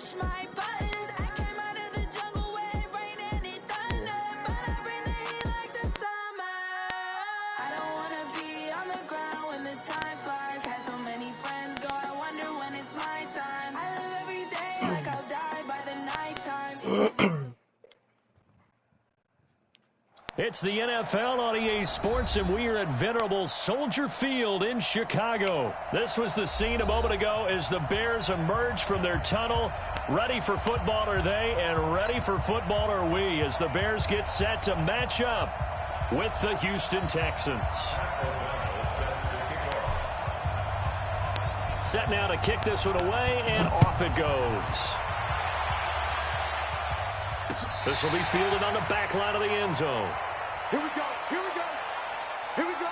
push my buttons. I came out of the jungle where it rained and it thunder, but I bring the heat like the summer. I don't wanna be on the ground when the time flies. Had so many friends go, I wonder when it's my time. I live every day like I'll die by the nighttime. It's the NFL on EA Sports, and we are at venerable Soldier Field in Chicago. This was the scene a moment ago as the Bears emerged from their tunnel. Ready for football are they, and ready for football are we, as the Bears get set to match up with the Houston Texans. Set now to kick this one away, and off it goes. This will be fielded on the back line of the end zone. Here we go, here we go, here we go.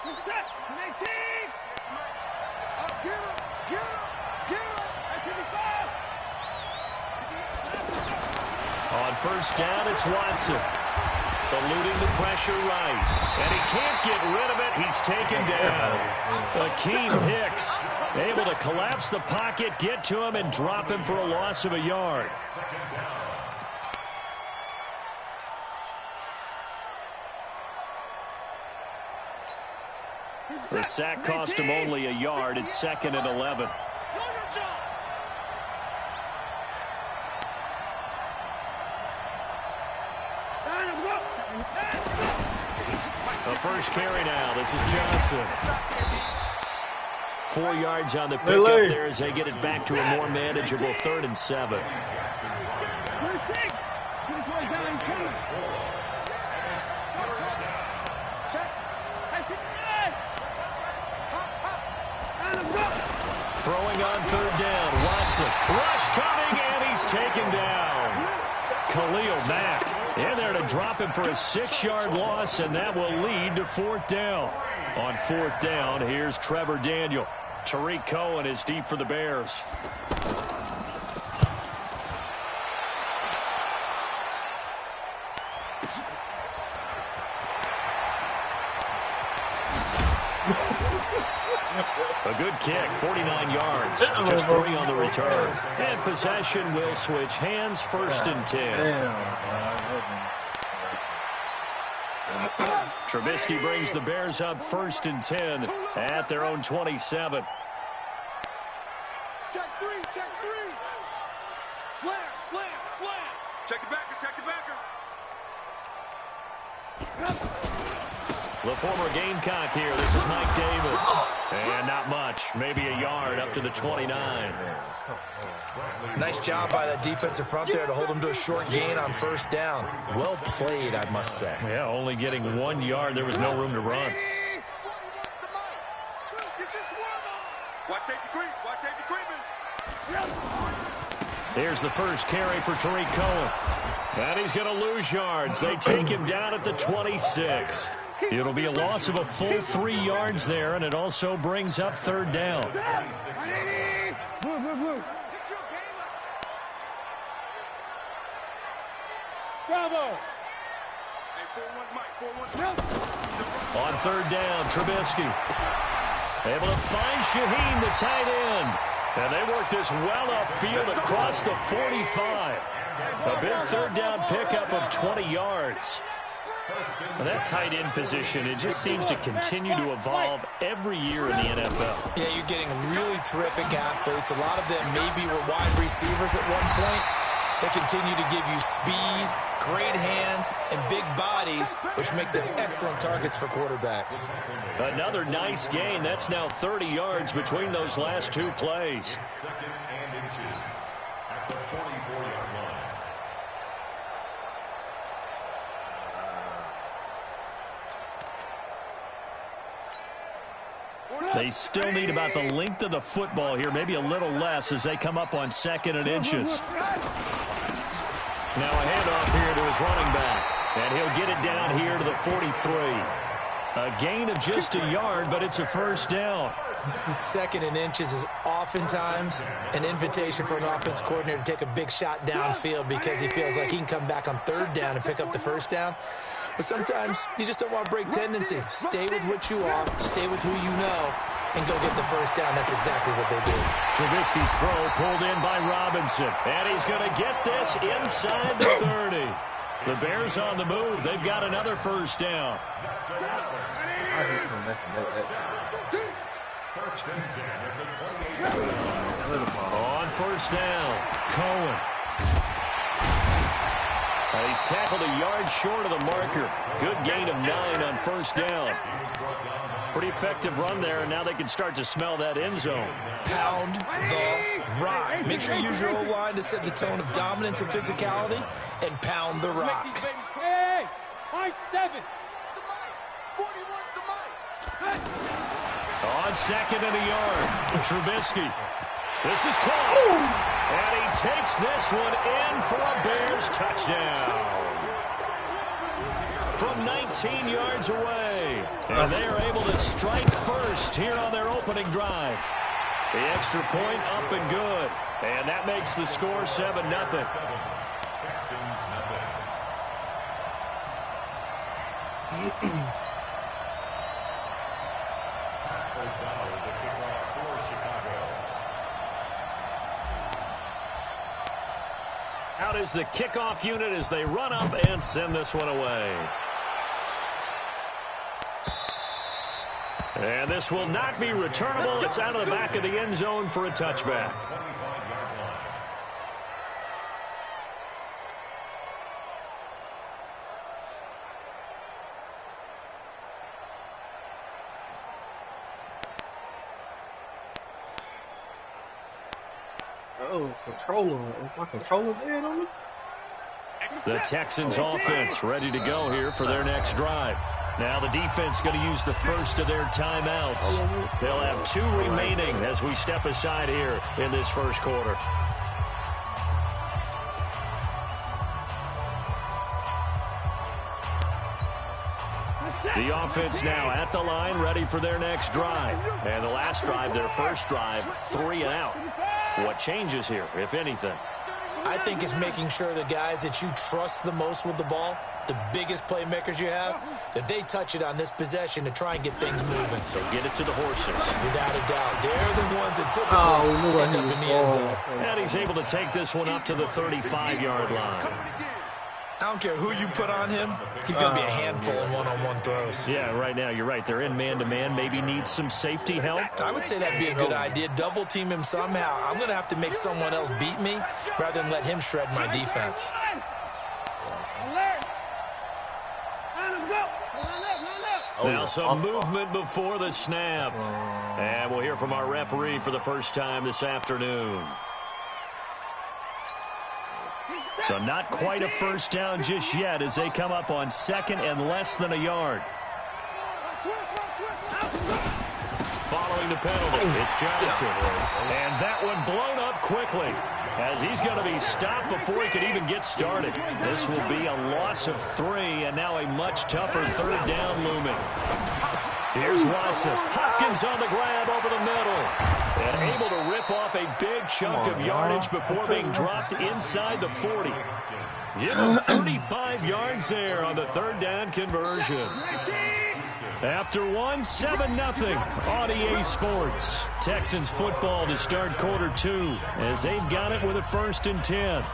Good set, 19. Get him, get him, get him. That's 55. On first down, it's Watson. Eluding the pressure right. And he can't get rid of it. He's taken down. Akeem Hicks able to collapse the pocket, get to him, and drop him for a loss of a yard. The sack cost him only a yard. It's 2nd and 11. The first carry now. This is Johnson. 4 yards on the pickup there as they get it back to a more manageable 3rd and 7. Throwing on 3rd down. Watson. Rush coming, and he's taken down. Khalil Mack in there to drop him for a 6-yard loss, and that will lead to 4th down. On 4th down, here's Trevor Daniel. Tariq Cohen is deep for the Bears. A good kick, 49 yards, just 3 on the return. And possession will switch hands, 1st and 10. Trubisky brings the Bears up 1st and 10 at their own 27. Check 3, check 3. Slam, slam, slam. Check the backer, check the backer. The former Gamecock here. This is Mike Davis. And not much. Maybe a yard up to the 29. Nice job by that defensive front there to hold them to a short gain on 1st down. Well played, I must say. Yeah, only getting 1 yard. There was no room to run. Watch safety creep. Watch safety creeping. Here's the first carry for Tariq Cohen. And he's going to lose yards. They take him down at the 26. It'll be a loss of a full 3 yards there, and it also brings up 3rd down. Bravo. On 3rd down, Trubisky able to find Shaheen, the tight end. And they work this well upfield across the 45. A big 3rd down pickup of 20 yards. Well, that tight end position, it just seems to continue to evolve every year in the NFL. Yeah, you're getting really terrific athletes. A lot of them maybe were wide receivers at one point. They continue to give you speed, great hands, and big bodies, which make them excellent targets for quarterbacks. Another nice gain. That's now 30 yards between those last 2 plays. They still need about the length of the football here, maybe a little less as they come up on 2nd and inches. Now a handoff here to his running back, and he'll get it down here to the 43. A gain of just a yard, but it's a 1st down. 2nd and inches is oftentimes an invitation for an offense coordinator to take a big shot downfield because he feels like he can come back on 3rd down and pick up the 1st down. But sometimes you just don't want to break tendency. Stay with what you are, stay with who you know, and go get the first down. That's exactly what they did. Trubisky's throw pulled in by Robinson. And he's going to get this inside the 30. The Bears on the move. They've got another first down. On first down, Cohen. He's tackled a yard short of the marker. Good gain of 9 on first down. Pretty effective run there, and now they can start to smell that end zone. Pound the rock. Make sure you use your O-line to set the tone of dominance and physicality, and pound the rock. Hey, high 7. On second and a yard, Trubisky. This is caught. And he takes this one in for a Bears touchdown. From 19 yards away. And they are able to strike first here on their opening drive. The extra point up and good. And that makes the score 7-0. Out is the kickoff unit as they run up and send this one away. And this will not be returnable. It's out of the back of the end zone for a touchback. Oh, controller. Is my controller dead on me? The Texans offense ready to go here for their next drive. Now the defense going to use the first of their timeouts. They'll have 2 remaining as we step aside here in this first quarter. The offense now at the line, ready for their next drive. And the last drive, their first drive, 3 and out. What changes here, if anything? I think it's making sure the guys that you trust the most with the ball, the biggest playmakers you have, that they touch it on this possession to try and get things moving. So get it to the horses. Without a doubt. They're the ones that typically end up in the end zone. And he's able to take this one up to the 35-yard line. I don't care who you put on him. He's going to be a handful in one-on-one throws. Yeah, right now, you're right. They're in man-to-man. Maybe needs some safety help. I would say that'd be a good idea. Double team him somehow. I'm going to have to make someone else beat me rather than let him shred my defense. Now some movement before the snap. And we'll hear from our referee for the first time this afternoon. So not quite a first down just yet as they come up on second and less than a yard. Following the penalty, it's Johnson. And that one blown up quickly as he's going to be stopped before he can even get started. This will be a loss of 3 and now a much tougher third down looming. Here's Watson. Hopkins on the grab over the middle. And able to rip off a big chunk of yardage before being dropped inside the 40. Give him 35 yards there on the third down conversion. After 7-0 on EA Sports. Texans football to start quarter 2 as they've got it with a 1st and 10.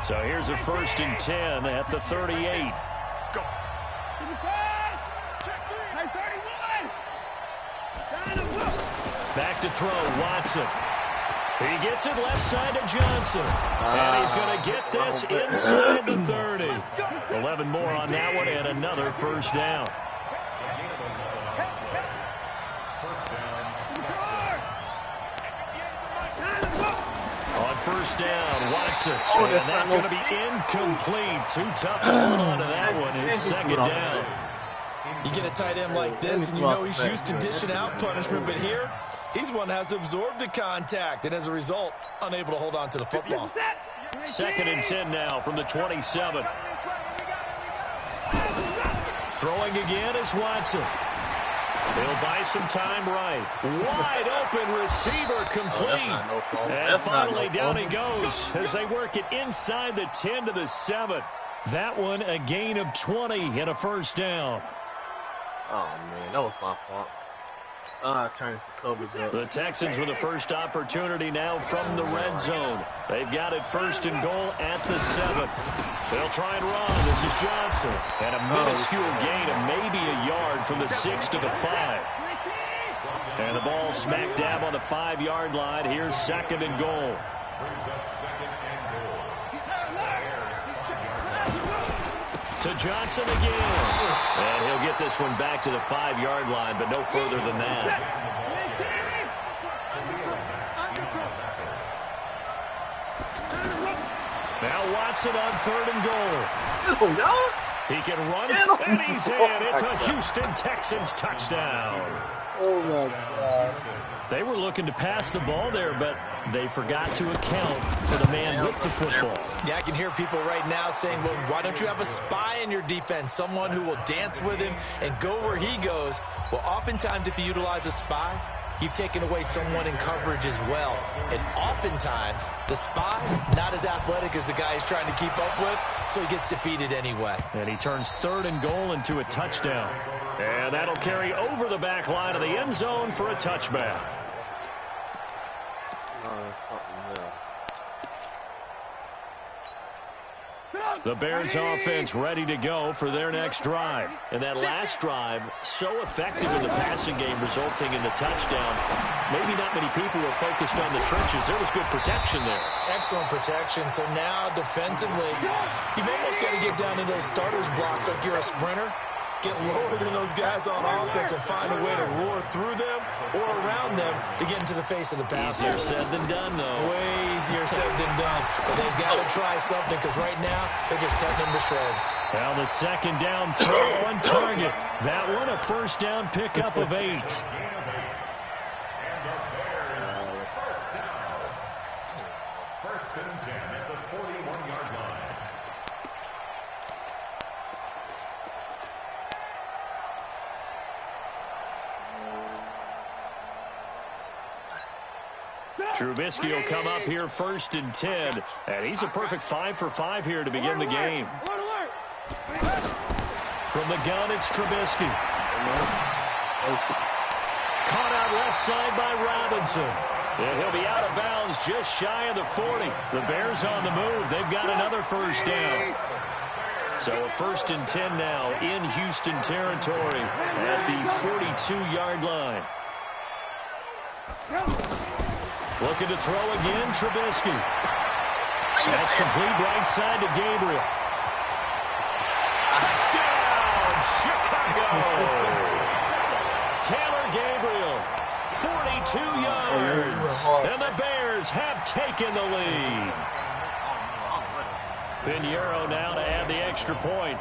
So here's a 1st and 10 at the 38. Go. Back to throw, Watson. He gets it left side to Johnson. And he's going to get this inside the 30. 11 more on that one and another first down. On first down, Watson. And that's going to be incomplete. Too tough to hold on to that one. It's second down. You get a tight end like this, and you know he's used to dishing out punishment, but here, he's one that has to absorb the contact, and as a result, unable to hold on to the football. 2nd and 10 now from the 27. Throwing again is Watson. He'll buy some time right. Wide open receiver complete. No fault. And finally down he goes as they work it inside the 10 to the 7. That one a gain of 20 and a first down. Oh, man, that was my fault. Trying to cover up. The Texans with the first opportunity now from the red zone. They've got it first and goal at the 7. They'll try and run. This is Johnson. And a minuscule gain of maybe a yard from the 6 to the 5. And the ball smack dab on the 5-yard line. Here's second and goal. To Johnson again. And he'll get this one back to the 5-yard line, but no further than that. Now Watson on third and goal. He can run, and he's in. It's a Houston Texans touchdown. Oh, my God. They were looking to pass the ball there, but they forgot to account for the man with the football. Yeah, I can hear people right now saying, well, why don't you have a spy in your defense, someone who will dance with him and go where he goes? Well, oftentimes if you utilize a spy, you've taken away someone in coverage as well. And oftentimes, the spy, not as athletic as the guy he's trying to keep up with, so he gets defeated anyway. And he turns third and goal into a touchdown. And that'll carry over the back line of the end zone for a touchback. The Bears offense ready to go for their next drive. And that last drive, so effective in the passing game, resulting in the touchdown. Maybe not many people were focused on the trenches. There was good protection there. Excellent protection. So now, defensively, you've almost got to get down into those starters blocks like you're a sprinter. Get lower than those guys on offense and find a way to roar through them or around them to get into the face of the passer. Easier said than done, though. Way easier said than done. But they've got to try something because right now they're just cutting them to shreds. Now the second down throw on target. That one a first down pickup of 8. First and 10 at the 41-yard line. Trubisky will come up here first and 10, and he's a perfect 5 for 5 here to begin the game. From the gun, it's Trubisky. Caught out left side by Robinson. And he'll be out of bounds just shy of the 40. The Bears on the move. They've got another first down. So a first and 10 now in Houston territory at the 42-yard line. Looking to throw again, Trubisky. That's complete right side to Gabriel. Touchdown, Chicago! Taylor Gabriel, 42 yards. And the Bears have taken the lead. Pinheiro now to add the extra point.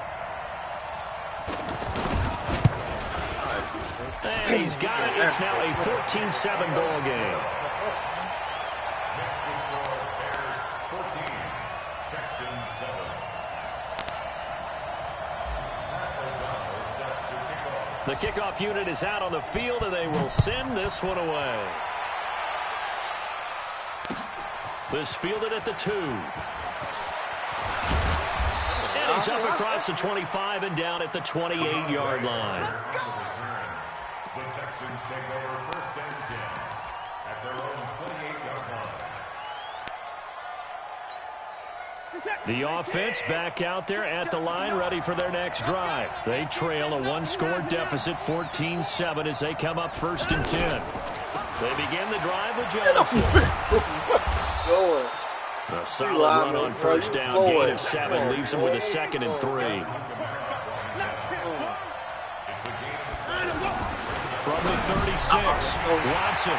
And he's got it. It's now a 14-7 ball game. The kickoff unit is out on the field, and they will send this one away. This fielded at the 2. And he's up across the 25 and down at the 28-yard line. The Texans take over first and 10 at their own 28-yard line. The offense back out there at the line, ready for their next drive. They trail a one-score deficit, 14-7, as they come up first and 10. They begin the drive with Johnson. A solid run on first down, gain of 7, leaves them with a second and 3. From the 36, Watson.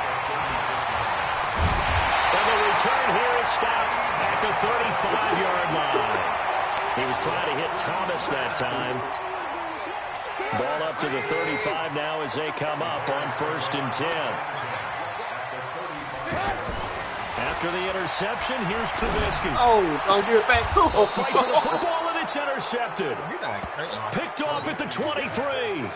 And the return here is stopped at the 35-yard line. He was trying to hit Thomas that time. Ball up to the 35 now as they come up on first and 10. After the interception, here's Trubisky. Oh, don't give it back. A fight for the football, and it's intercepted. Picked off at the 23.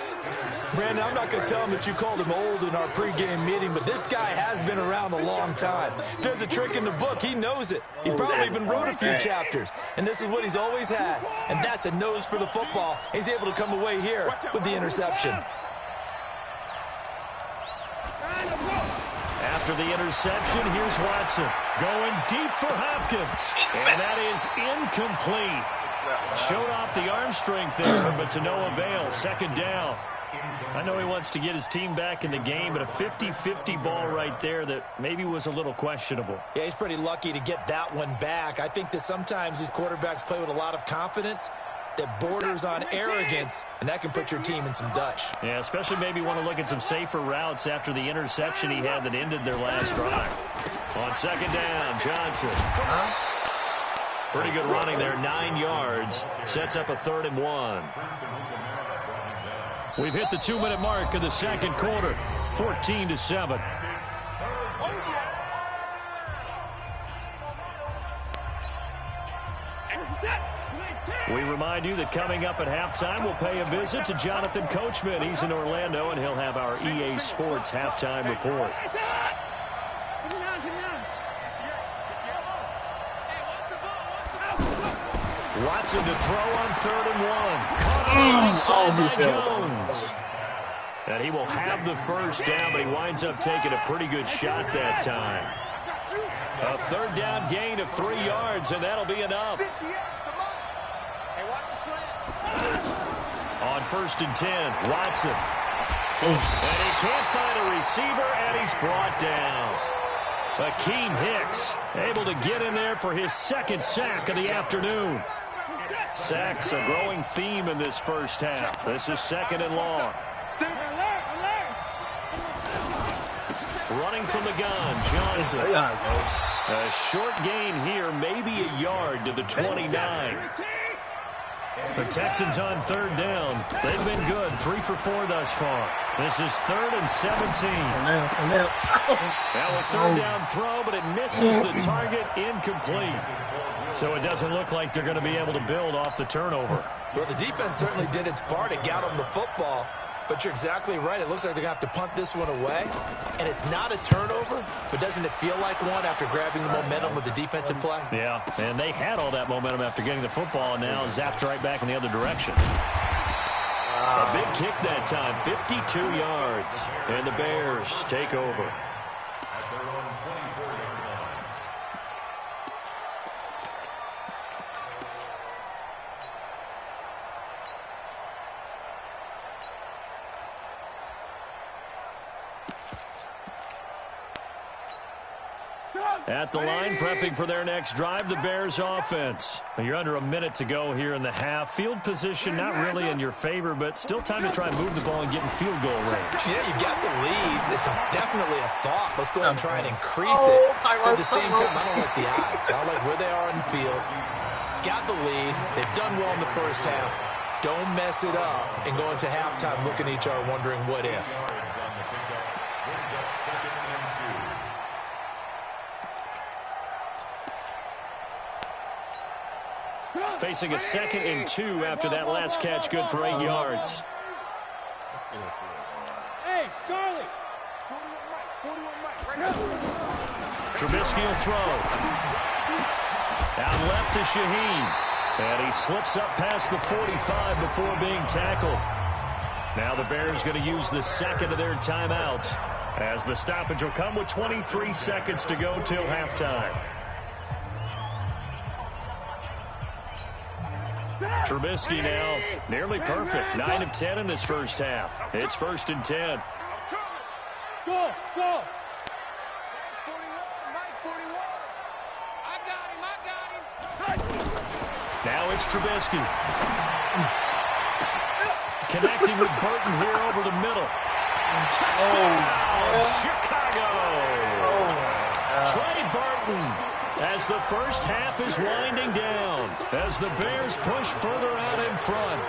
Brandon, I'm not going to tell him that you called him old in our pregame meeting, but this guy has been around a long time. If there's a trick in the book, he knows it. He probably even wrote a few chapters. And this is what he's always had, and that's a nose for the football. He's able to come away here with the interception. After the interception, here's Watson going deep for Hopkins. And that is incomplete. Showed off the arm strength there, but to no avail. Second down. I know he wants to get his team back in the game, but a 50-50 ball right there that maybe was a little questionable. Yeah, he's pretty lucky to get that one back. I think that sometimes these quarterbacks play with a lot of confidence that borders on arrogance, and that can put your team in some Dutch. Yeah, especially maybe want to look at some safer routes after the interception he had that ended their last drive. On second down, Johnson. Pretty good running there, 9 yards. Sets up a 3rd and 1. We've hit the 2-minute mark of the second quarter, 14-7. We remind you that coming up at halftime, we'll pay a visit to Jonathan Coachman. He's in Orlando, and he'll have our EA Sports halftime report. Watson to throw on 3rd and 1. Caught inside by Jones. And he will have the first down, but he winds up taking a pretty good shot that time. A 3rd down gain of 3 yards, and that'll be enough. On 1st and 10, Watson. And he can't find a receiver, and he's brought down. Akeem Hicks able to get in there for his 2nd sack of the afternoon. Sacks a growing theme in this first half. This is 2nd and long. Running from the gun, Johnson. A short gain here, maybe a yard to the 29. The Texans on 3rd down. They've been good, 3 for 4 thus far. This is 3rd and 17. Now a 3rd down throw, but it misses the target, incomplete. So it doesn't look like they're going to be able to build off the turnover. Well, the defense certainly did its part to get them the football. But you're exactly right. It looks like they're going to have to punt this one away. And it's not a turnover, but doesn't it feel like one after grabbing the momentum with the defensive play? Yeah, and they had all that momentum after getting the football, and now zapped right back in the other direction. A big kick that time, 52 yards. And the Bears take over. At the line, prepping for their next drive, the Bears offense. You're under a minute to go here in the half. Field position not really in your favor, but still time to try and move the ball and get in field goal range. Yeah, you got the lead. It's definitely a thought. Let's go ahead and try and increase it. But at the same time, I don't like the odds. I like where they are in the field. Got the lead. They've done well in the first half. Don't mess it up and go into halftime looking at each other wondering what if. Facing a 2nd and 2 after that last catch, good for 8 yards. Hey, Charlie. Trubisky will throw. Out left to Shaheen. And he slips up past the 45 before being tackled. Now the Bears going to use the 2nd of their timeouts, as the stoppage will come with 23 seconds to go till halftime. Trubisky now nearly perfect. 9 of 10 in this first half. It's 1st and 10. Go, go. Now it's Trubisky. Connecting with Burton here over the middle. Touchdown, Chicago. Trey Burton as the first half is winding down, as the Bears push further out in front.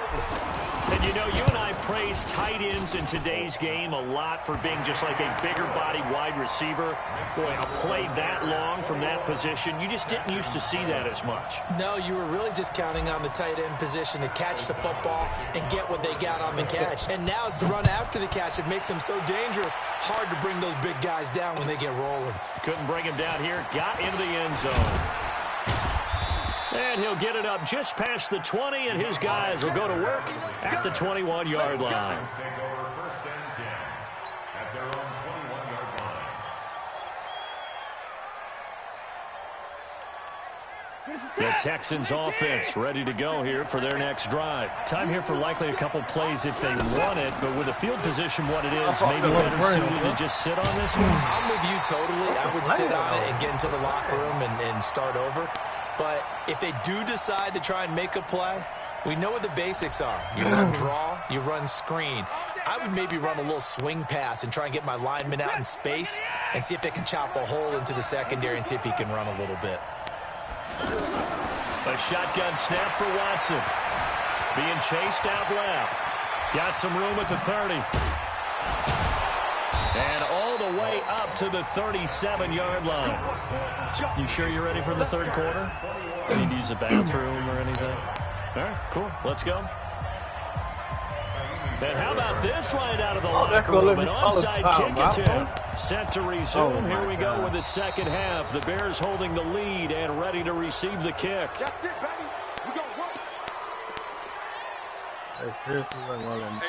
And you know, you and I praise tight ends in today's game a lot for being just like a bigger body wide receiver. Boy, a play that long from that position, you just didn't used to see that as much. No, you were really just counting on the tight end position to catch the football and get what they got on the catch. And now it's the run after the catch that makes them so dangerous. Hard to bring those big guys down when they get rolling. Couldn't bring him down here. Got into the end zone. And he'll get it up just past the 20, and his guys will go to work at the 21-yard line. The Texans offense ready to go here for their next drive. Time here for likely a couple plays if they want it, but with the field position what it is, maybe better suited to just sit on this one. I'm with you totally. I would sit on it and get into the locker room and start over. But if they do decide to try and make a play, we know what the basics are. You run draw, you run screen. I would maybe run a little swing pass and try and get my lineman out in space and see if they can chop a hole into the secondary and see if he can run a little bit. A shotgun snap for Watson. Being chased out left. Got some room at the 30. And all the way up to the 37-yard line. You sure you're ready for the third quarter? Need to use a bathroom or anything? All right, cool. Let's go. And how about this right out of the locker room? An onside kick attempt. Set to resume. Here we go with the second half. The Bears holding the lead and ready to receive the kick. That's it, baby. We go work.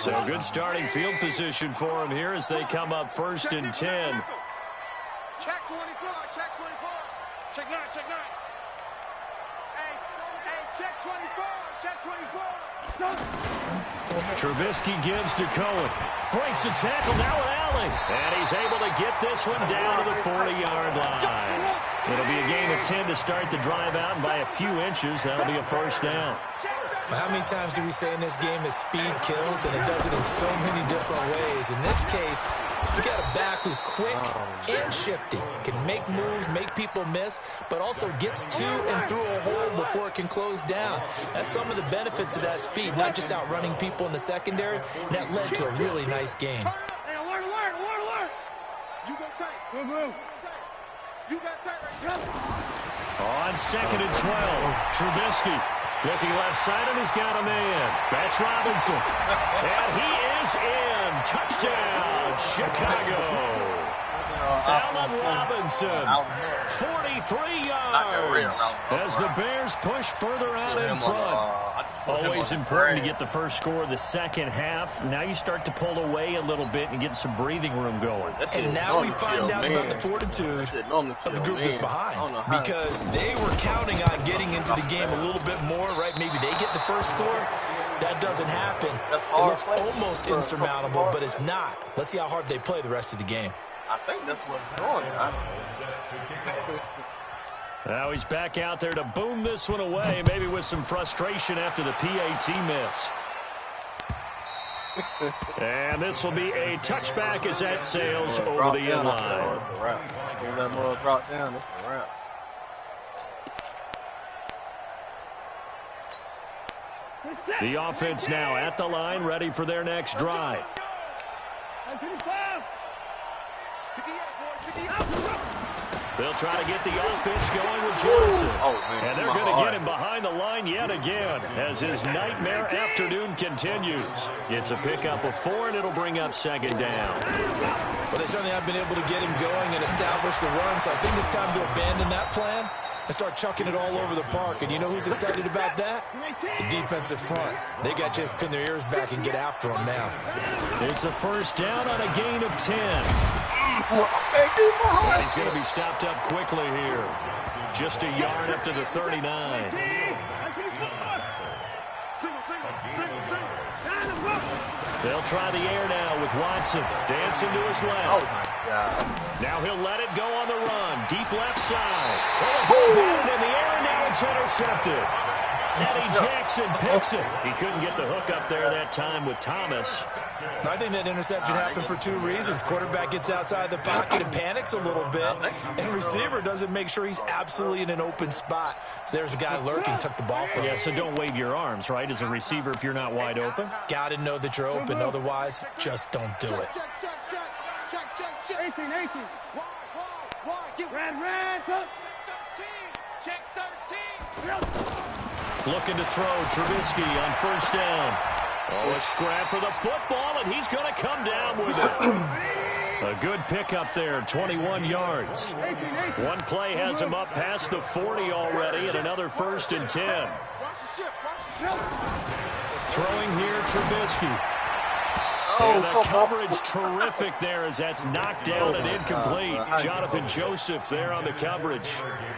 So good starting field position for them here as they come up 1st and 10. Check 24, check 24. Check 9, check 9. Hey, check 24, check 24. Trubisky gives to Cohen. Breaks the tackle, now an alley. And he's able to get this one down to the 40-yard line. It'll be a gain of 10 to start the drive out, and by a few inches, that'll be a first down. But how many times do we say in this game that speed kills, and it does it in so many different ways? In this case, you got a back who's quick and shifty, can make moves, make people miss, but also gets to and through a hole before it can close down. That's some of the benefits of that speed, not just outrunning people in the secondary, and that led to a really nice game. Hey, alert. You go tight. Go. You got tight right here. On 2nd and 12, Trubisky looking left side, and he's got a man. That's Robinson. And he is in. Touchdown, Chicago. Allen Robinson, 43 yards as the Bears push further out in front. Always important to get the first score of the second half. Now you start to pull away a little bit and get some breathing room going. And now we find out about the fortitude of the group that's behind, because they were counting on getting into the game a little bit more, right? Maybe they get the first score. That doesn't happen. It looks almost insurmountable, but it's not. Let's see how hard they play the rest of the game. I think that's what's going on. Now he's back out there to boom this one away, maybe with some frustration after the PAT miss. And this will be a touchback as that sails over the end line. It's a wrap. Give that ball drop down, it's a wrap. The offense now at the line, ready for their next drive. They'll try to get the offense going with Johnson. And they're going to get him behind the line yet again as his nightmare afternoon continues. It's a pickup of 4, and it'll bring up 2nd down. Well, they certainly have been able to get him going and establish the run, so I think it's time to abandon that plan and start chucking it all over the park. And you know who's excited about that? The defensive front. They got to just pin their ears back and get after him now. It's a first down on a gain of 10. And he's going to be stopped up quickly here. Just a yard up to the 39. They'll try the air now with Watson. Dancing to his left. Oh, my God. Now he'll let it go on the run. Deep left side. And in the air, and now it's intercepted. Eddie Jackson picks it. He couldn't get the hook up there that time with Thomas. I think that interception happened for 2 reasons. Quarterback gets outside the pocket and panics a little bit, and receiver doesn't make sure he's absolutely in an open spot. So there's a guy lurking, took the ball from him. Yeah, so don't wave your arms, right, as a receiver if you're not wide open. Got to know that you're open. Otherwise, just don't do it. Check. 18. Red. Check 13. Looking to throw. Trubisky on first down. Oh, a scrap for the football, and he's going to come down with it. A good pickup there, 21 yards. One play has him up past the 40 already, and another 1st and 10. Throwing here, Trubisky. And the coverage terrific there as that's knocked down and incomplete. Jonathan Joseph there on the coverage.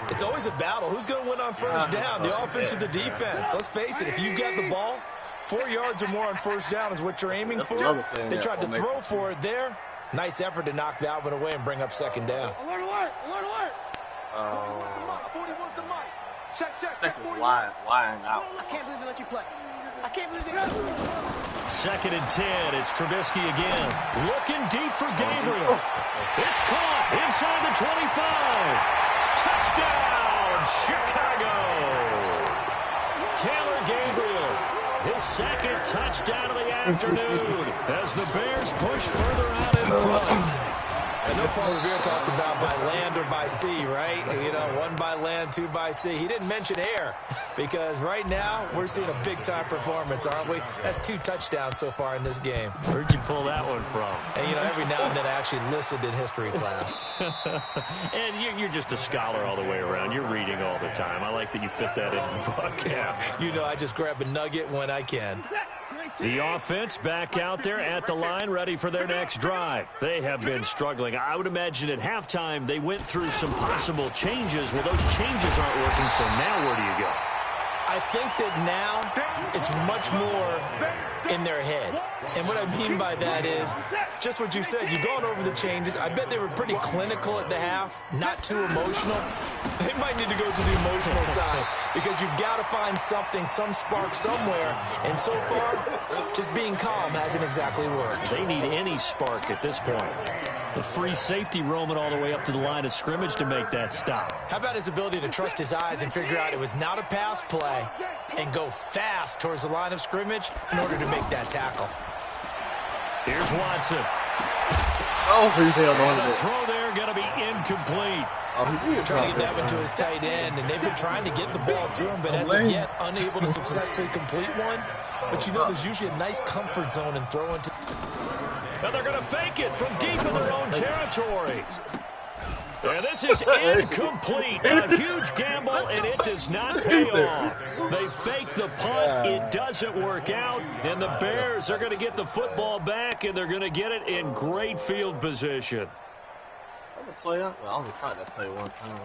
It's always a battle. Who's going to win on first down, the offense or the defense? Let's face it, if you've got the ball, 4 yards or more on first down is what you're aiming for. They tried to throw for it there. Nice effort to knock that one away and bring up 2nd down. Alert. 41's the mic. Check. Why out? I can't believe they let you play. I can't believe they 2nd and 10. It's Trubisky again. Looking deep for Gabriel. It's caught inside the 25. Touchdown, Chicago. Taylor Gabriel, his 2nd touchdown of the afternoon as the Bears push further out in front. I know Paul Revere talked about by land or by sea, right? You know, 1 by land, 2 by sea. He didn't mention air because right now we're seeing a big-time performance, aren't we? That's 2 touchdowns so far in this game. Where'd you pull that one from? And, you know, every now and then I actually listened in history class. And you're just a scholar all the way around. You're reading all the time. I like that you fit that into the book. Yeah, you know, I just grab a nugget when I can. The offense back out there at the line, ready for their next drive. They have been struggling. I would imagine at halftime they went through some possible changes. Well, those changes aren't working, so now where do you go? I think that now it's much more in their head. And what I mean by that is just what you said. You've gone over the changes. I bet they were pretty clinical at the half, not too emotional. They might need to go to the emotional side because you've got to find something, some spark somewhere. And so far, just being calm hasn't exactly worked. They need any spark at this point. The free safety roaming all the way up to the line of scrimmage to make that stop. How about his ability to trust his eyes and figure out it was not a pass play and go fast towards the line of scrimmage in order to make that tackle? Here's Watson. Oh, he's held on And to the it. throw there going to be incomplete. Trying to get that one to his tight end, and they've been trying to get the ball to him, but as of yet, unable to successfully complete one. But you know, there's usually a nice comfort zone in throwing to... And they're going to fake it from deep in their own territory. And this is incomplete. A huge gamble, and it does not pay off. They fake the punt. It doesn't work out. And the Bears are going to get the football back, and they're going to get it in great field position. Play up? Well, I only tried that play one time.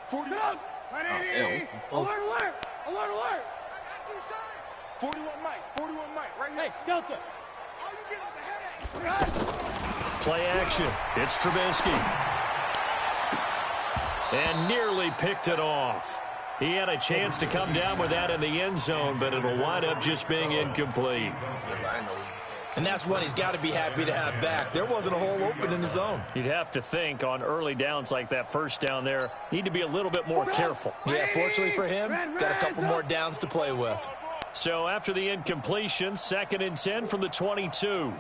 40. Alert. I got you, son. 41 Mike, right here. Hey, Delta. All you get is a headache. Play action. It's Trubisky. And nearly picked it off. He had a chance to come down with that in the end zone, but it'll wind up just being incomplete. And that's one he's got to be happy to have back. There wasn't a hole open in the zone. You'd have to think on early downs like that first down there, need to be a little bit more careful. Yeah, fortunately for him, got a couple more downs to play with. So after the incompletion, 2nd and 10 from the 22.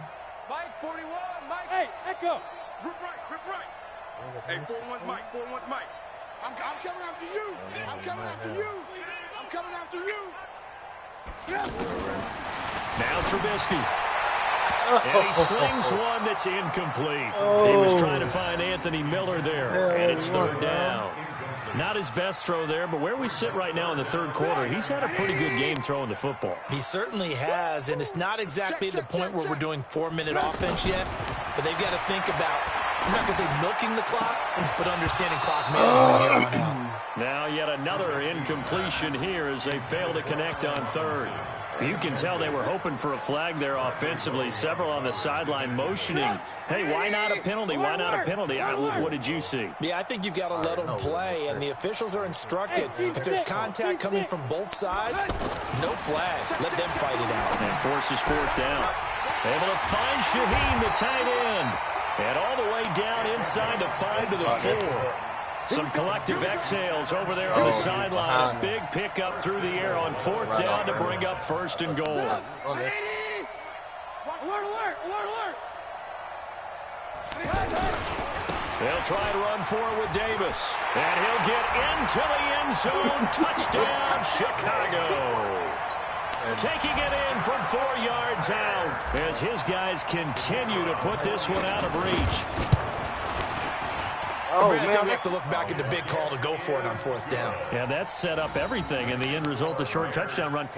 Mike, 41, Mike. Hey, Echo. Rip right. Hey, 41's Mike. I'm coming after you. I'm coming after you. Now Trubisky. And he slings one that's incomplete. He was trying to find Anthony Miller there, and it's 3rd down. Not his best throw there, but where we sit right now in the 3rd quarter, he's had a pretty good game throwing the football. He certainly has, and it's not exactly at the point where we're doing 4-minute offense yet, but they've got to think about, I'm not going to say milking the clock, but understanding clock management here on out. Now yet another incompletion here as they fail to connect on 3rd. You can tell they were hoping for a flag there offensively. Several on the sideline motioning, hey, why not a penalty? Why not a penalty? What did you see? Yeah, I think you've got to let them play, and the officials are instructed. If there's contact coming from both sides, no flag. Let them fight it out. And forces fourth down. Able to find Shaheen, the tight end. And all the way down inside the 5 to the 4. Some collective exhales over there on the sideline. A big pickup through the air on fourth down to bring up first and goal. Alert, alert, alert, alert. They'll try to run forward with Davis. And he'll get into the end zone. Touchdown, Chicago. Taking it in from 4 yards out as his guys continue to put this one out of reach. Oh, man, we have to look back at the big call to go for it on fourth down. Yeah, that set up everything, and the end result, the short touchdown run.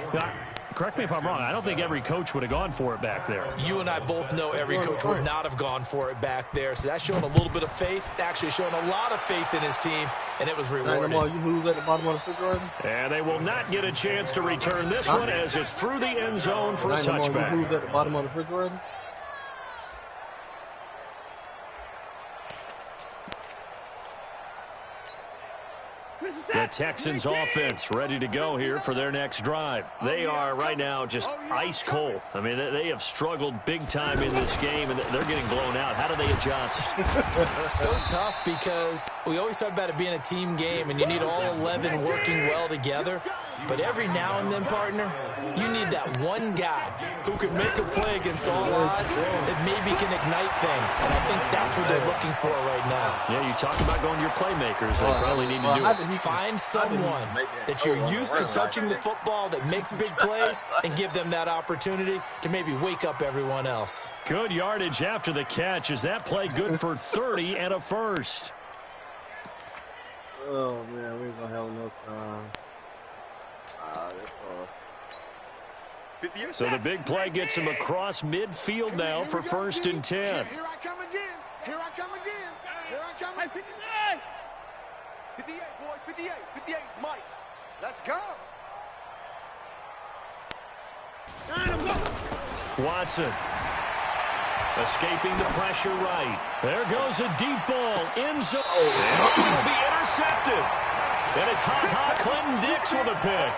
Correct me if I'm wrong. I don't think every coach would have gone for it back there. You and I both know every coach would not have gone for it back there. So that's showing a little bit of faith, actually showing a lot of faith in his team, and it was rewarded. Who's at the bottom of the refrigerator? And they will not get a chance to return this one as it's through the end zone for a touchback. Who's at the bottom of the refrigerator? The Texans offense ready to go here for their next drive. They are right now just ice cold. I mean, they have struggled big time in this game, and they're getting blown out. How do they adjust? So tough because we always talk about it being a team game, and you need all 11 working well together. But every now and then, partner, you need that one guy who can make a play against all odds that maybe can ignite things. And I think that's what they're looking for right now. Yeah, you talk about going to your playmakers. They probably need to do it. Find someone that you're used to touching the football that makes big plays and give them that opportunity to maybe wake up everyone else. Good yardage after the catch. Is that play good for 30 and a first? Oh, man, we ain't going to have enough time. So the big play gets him across midfield now for first and 10. Here I come again. Here I come again. Here I come again. 58, boys. 58. 58 is Mike. Let's go. Watson escaping the pressure right. There goes a deep ball. End zone. And it will be intercepted. And it's Ha-Ha Clinton Dix with a pick.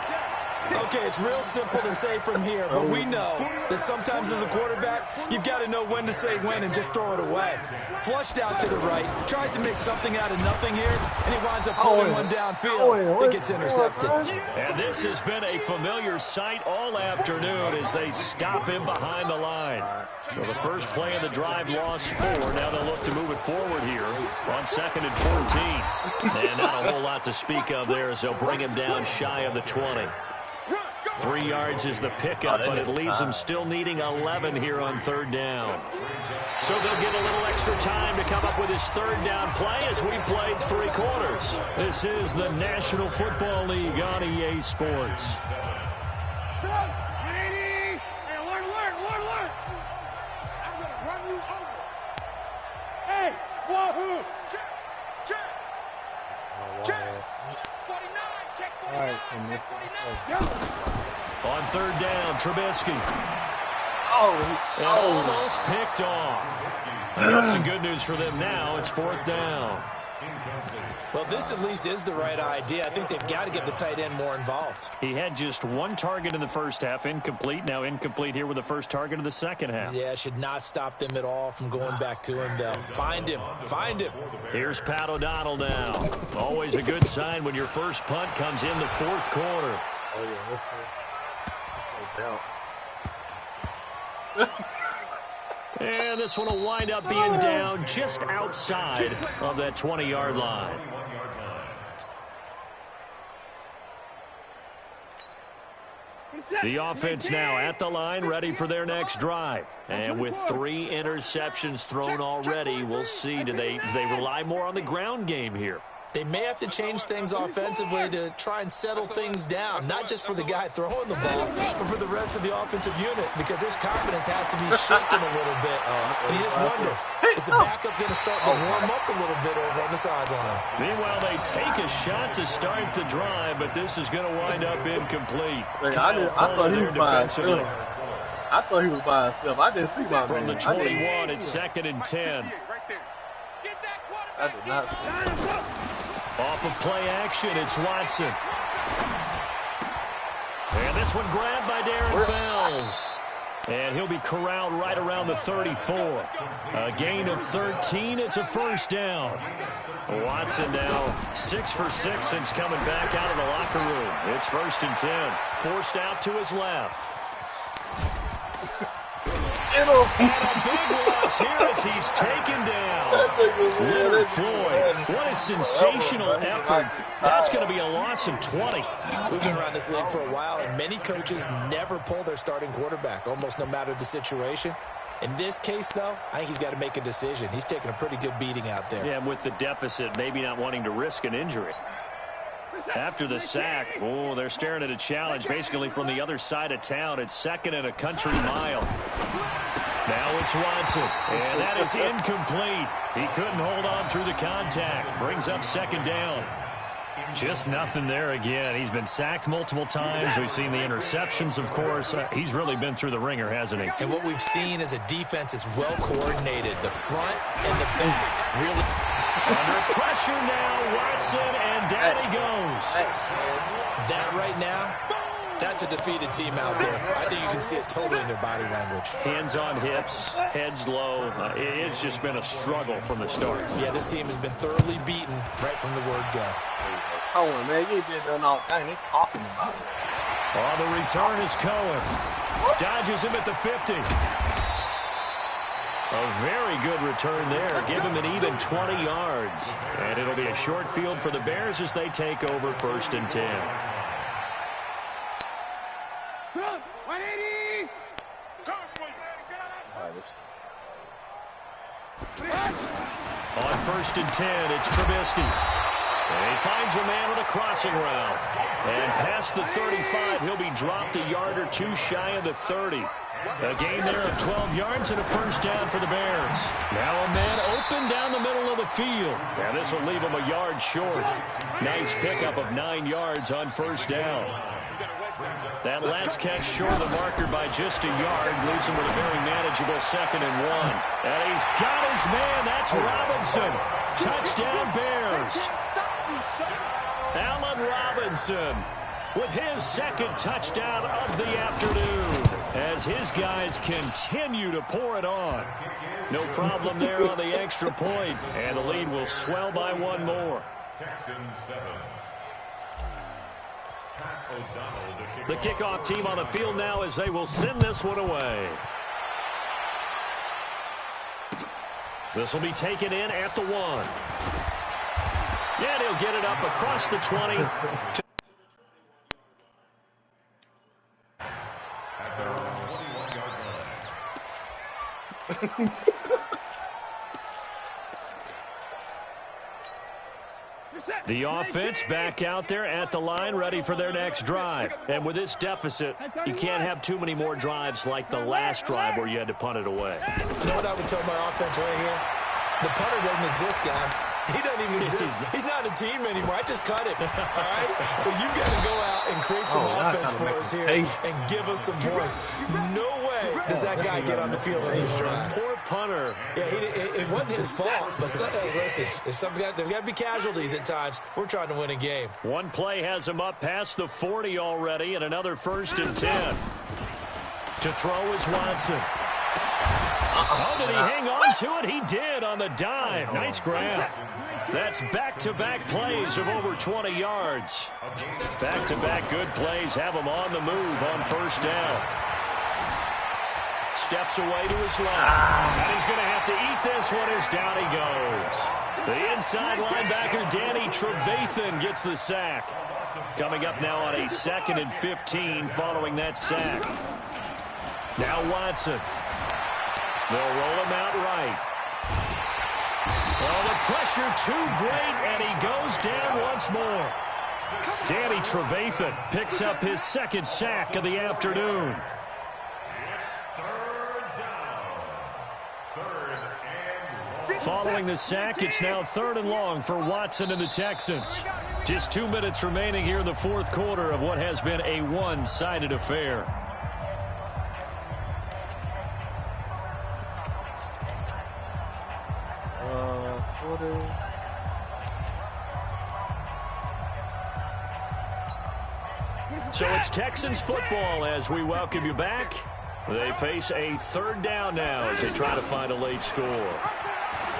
Okay, it's real simple to say from here, but we know that sometimes as a quarterback, you've got to know when to say when and just throw it away. Flushed out to the right, tries to make something out of nothing here, and he winds up pulling one downfield that gets intercepted. And this has been a familiar sight all afternoon as they stop him behind the line. So the first play of the drive lost 4. Now they'll look to move it forward here on 2nd and 14. And not a whole lot to speak of there as they'll bring him down shy of the 20. 3 yards is the pickup, but it leaves them still needing 11 here on 3rd down. So they'll get a little extra time to come up with his 3rd down play as we played 3 quarters. This is the National Football League on EA Sports. Hey, alert, alert, alert, alert. I'm going to run you over. Hey, wahoo. Check. Check. Check. 49. Check 49. Check 49. On 3rd down, Trubisky. Almost picked off. That's some good news for them now. It's 4th down. Well, this at least is the right idea. I think they've got to get the tight end more involved. He had just 1 target in the first half, incomplete. Now incomplete here with the first target of the second half. Yeah, should not stop them at all from going back to him, though. Find him. Find him. Here's Pat O'Donnell now. Always a good sign when your first punt comes in the 4th quarter. And this one will wind up being down just outside of that 20-yard line. The offense now at the line, ready for their next drive. And with 3 interceptions thrown already, we'll see. Do they rely more on the ground game here? They may have to change things offensively to try and settle things down, not just for the guy throwing the ball, but for the rest of the offensive unit, because his confidence has to be shaken a little bit. And you just wonder, Is the backup going to start to warm up a little bit over on the sideline? Meanwhile, they take a shot to start the drive, but this is going to wind up incomplete. I thought he was by himself. I thought he was by himself. I didn't see my From the 21, it's 2nd and 10. I did not see. Off of play action, it's Watson. And this one grabbed by Darren Fells. And he'll be corralled right around the 34. A gain of 13. It's a first down. Watson now 6 for 6 since coming back out of the locker room. It's 1st and 10. Forced out to his left. And a big loss here as he's taken down. Leonard Floyd. What a sensational effort. That's going to be a loss of 20. We've been around this league for a while, and many coaches never pull their starting quarterback, almost no matter the situation. In this case, though, I think he's got to make a decision. He's taking a pretty good beating out there. Yeah, and with the deficit, maybe not wanting to risk an injury. After the sack, they're staring at a challenge basically from the other side of town. It's 2nd and a country mile. Now it's Watson, and that is incomplete. He couldn't hold on through the contact. Brings up 2nd down. Just nothing there again. He's been sacked multiple times. We've seen the interceptions, of course. He's really been through the ringer, hasn't he? And what we've seen is a defense that's well coordinated. The front and the back really. Under pressure now, Watson, and down he goes. That right now, that's a defeated team out there. I think you can see it totally in their body language. Hands on hips, heads low. It's just been a struggle from the start. Yeah, this team has been thoroughly beaten right from the word go. Cohen, man, you did done all thing. They talking about it. The return is Cohen. Dodges him at the 50. A very good return there. Give him an even 20 yards. And it'll be a short field for the Bears as they take over 1st and 10. 180! On 1st and 10, it's Trubisky. And he finds a man with a crossing route. And past the 35, he'll be dropped a yard or two shy of the 30. A gain there of 12 yards and a first down for the Bears. Now a man open down the middle of the field. And this will leave him a yard short. Nice pickup of 9 yards on 1st down. That last catch short of the marker by just a yard leaves him with a very manageable 2nd and 1. And he's got his man. That's Robinson. Touchdown Bears. Allen Robinson with his 2nd touchdown of the afternoon as his guys continue to pour it on. No problem there on the extra point, and the lead will swell by 1 more. The kickoff team on the field now as they will send this one away. This will be taken in at the 1. And he'll get it up across the 20. The offense back out there at the line, ready for their next drive. And with this deficit, you can't have too many more drives like the last drive where you had to punt it away. You know what I would tell my offense right here? The punter doesn't exist, guys. He doesn't even exist. He's not a team anymore. I just cut him. All right? So you've got to go out and create some offense for us here and give us some points. No way does that guy get on the field on this drive. Poor punter. Yeah, it wasn't his fault. But hey, listen, there's got to be casualties at times. We're trying to win a game. One play has him up past the 40 already, and another 1st and 10. To throw is Watson. Oh, did he hang on to it? He did on the dive. Nice grab. That's back-to-back plays of over 20 yards. Back-to-back good plays have him on the move on 1st down. Steps away to his left. And he's going to have to eat this one as down he goes. The inside linebacker, Danny Trevathan, gets the sack. Coming up now on a 2nd and 15 following that sack. Now Watson. They'll roll him out right. Well, the pressure too great, and he goes down once more. Danny Trevathan picks up his 2nd sack of the afternoon. Following the sack, it's now 3rd and long for Watson and the Texans. Just 2 minutes remaining here in the fourth quarter of what has been a one-sided affair. So it's Texans football as we welcome you back. They face a 3rd down now as they try to find a late score.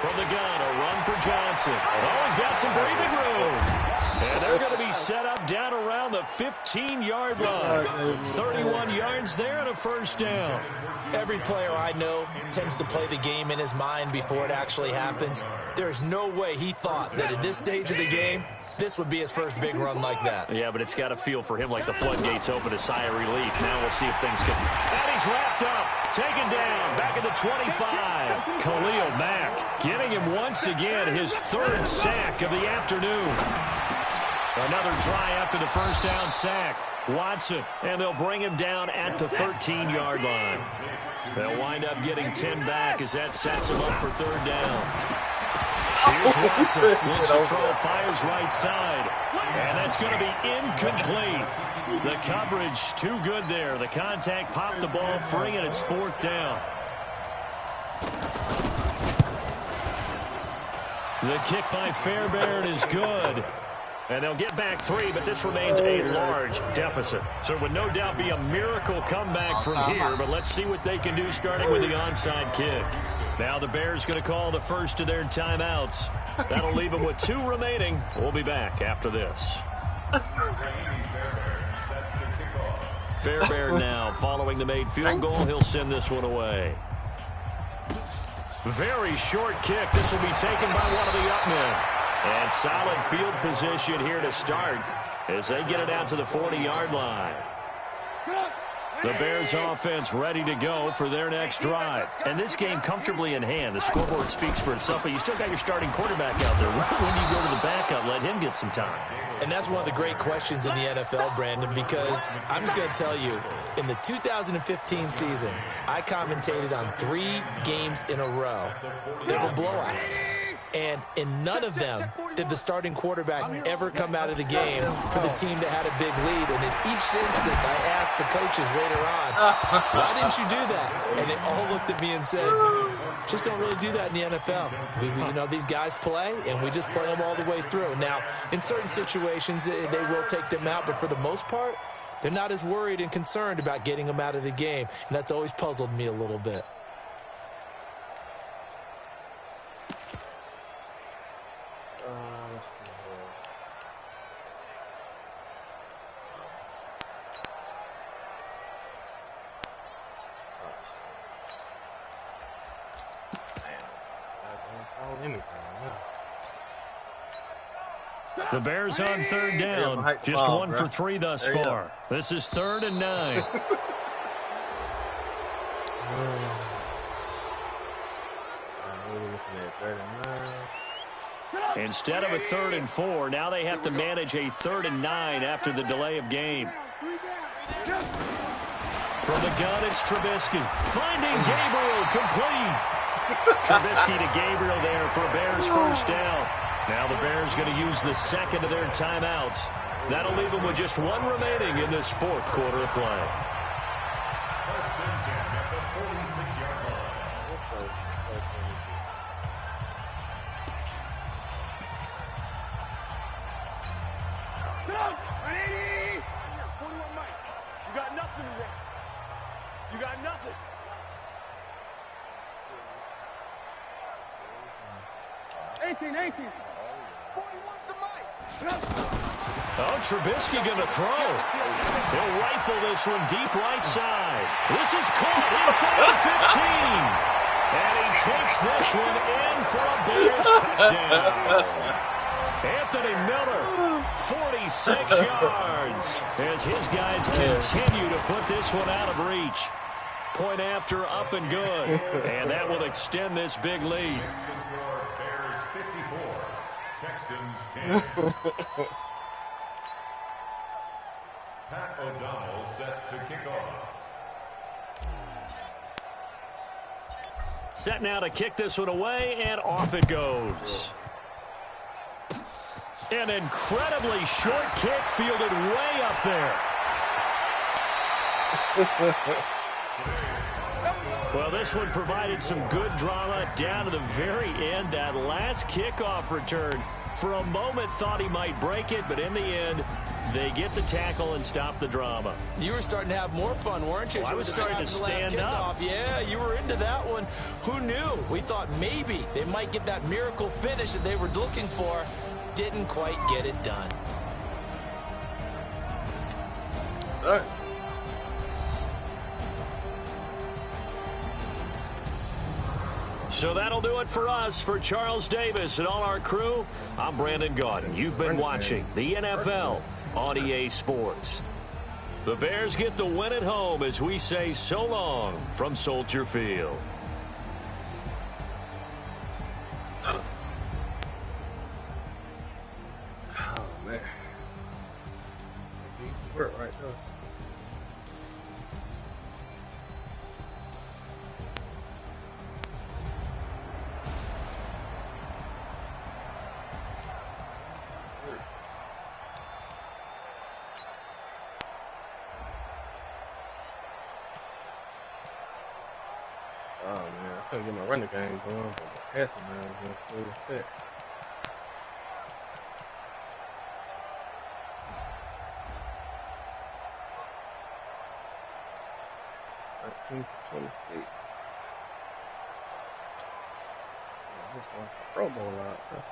From the gun, a run for Johnson. Oh, he's got some breathing room. And they're going to be set up down around the 15-yard line. 31 yards there and a 1st down. Every player I know tends to play the game in his mind before it actually happens. There's no way he thought that at this stage of the game, this would be his first big run like that. Yeah, but it's got to feel for him like the floodgates open, a sigh of relief. Now we'll see if things can... And he's wrapped up, taken down, back at the 25. Khalil Mack getting him once again his 3rd sack of the afternoon. Another try after the 1st down sack. Watson, and they'll bring him down at the 13-yard line. They'll wind up getting 10 back as that sets him up for 3rd down. Here's Watson, looks to throw, fires right side, and that's going to be incomplete. The coverage too good there. The contact popped the ball free, and it's 4th down. The kick by Fairbairn is good. And they'll get back 3, but this remains a large deficit. So it would no doubt be a miracle comeback from here, but let's see what they can do starting with the onside kick. Now the Bears going to call the first of their timeouts. That'll leave them with 2 remaining. We'll be back after this. Fairbairn now following the made field goal. He'll send this one away. Very short kick. This will be taken by one of the up men. And solid field position here to start as they get it out to the 40-yard line. The Bears offense ready to go for their next drive. And this game comfortably in hand. The scoreboard speaks for itself, but you still got your starting quarterback out there. When do you go to the backup? Let him get some time. And that's one of the great questions in the NFL, Brandon, because I'm just going to tell you, in the 2015 season, I commentated on 3 games in a row. They were blowouts. And in none of them did the starting quarterback ever come out of the game for the team that had a big lead. And in each instance, I asked the coaches later on, why didn't you do that? And they all looked at me and said, just don't really do that in the NFL. You know, these guys play, and we just play them all the way through. Now, in certain situations, they will take them out, but for the most part, they're not as worried and concerned about getting them out of the game. And that's always puzzled me a little bit. The Bears on 3rd down. Just 1 for 3 thus far. This is 3rd and 9. Instead of a 3rd and 4, now they have to manage a 3rd and 9 after the delay of game. From the gun, it's Trubisky. Finding Gabriel, complete. Trubisky to Gabriel there for Bears 1st down. Now the Bears going to use the 2nd of their timeouts. That'll leave them with just 1 remaining in this 4th quarter of play. You got nothing today. You got nothing. Oh, Trubisky going to throw. He'll rifle this one deep right side. This is caught inside the 15. And he takes this one in for a Bears touchdown. Anthony Miller, 46 yards, as his guys continue to put this one out of reach. Point after, up and good. And that will extend this big lead. Bears 54, Texans 10. Pat O'Donnell set to kick off. Set now to kick this one away, and off it goes. An incredibly short kick fielded way up there. Well, this one provided some good drama down to the very end. That last kickoff return, for a moment, thought he might break it, but in the end, they get the tackle and stop the drama. You were starting to have more fun, weren't you? Well, I was starting to stand up. Yeah, you were into that one. Who knew? We thought maybe they might get that miracle finish that they were looking for. Didn't quite get it done. All right. So that'll do it for us. For Charles Davis and all our crew, I'm Brandon Gaudin. You've been watching the NFL on EA Sports. The Bears get the win at home as we say so long from Soldier Field. Oh, man. Work right there. Oh man, I couldn't get my running game going, but the passing man was in full effect. $19 for 26. I just want the Pro Bowl out. Huh?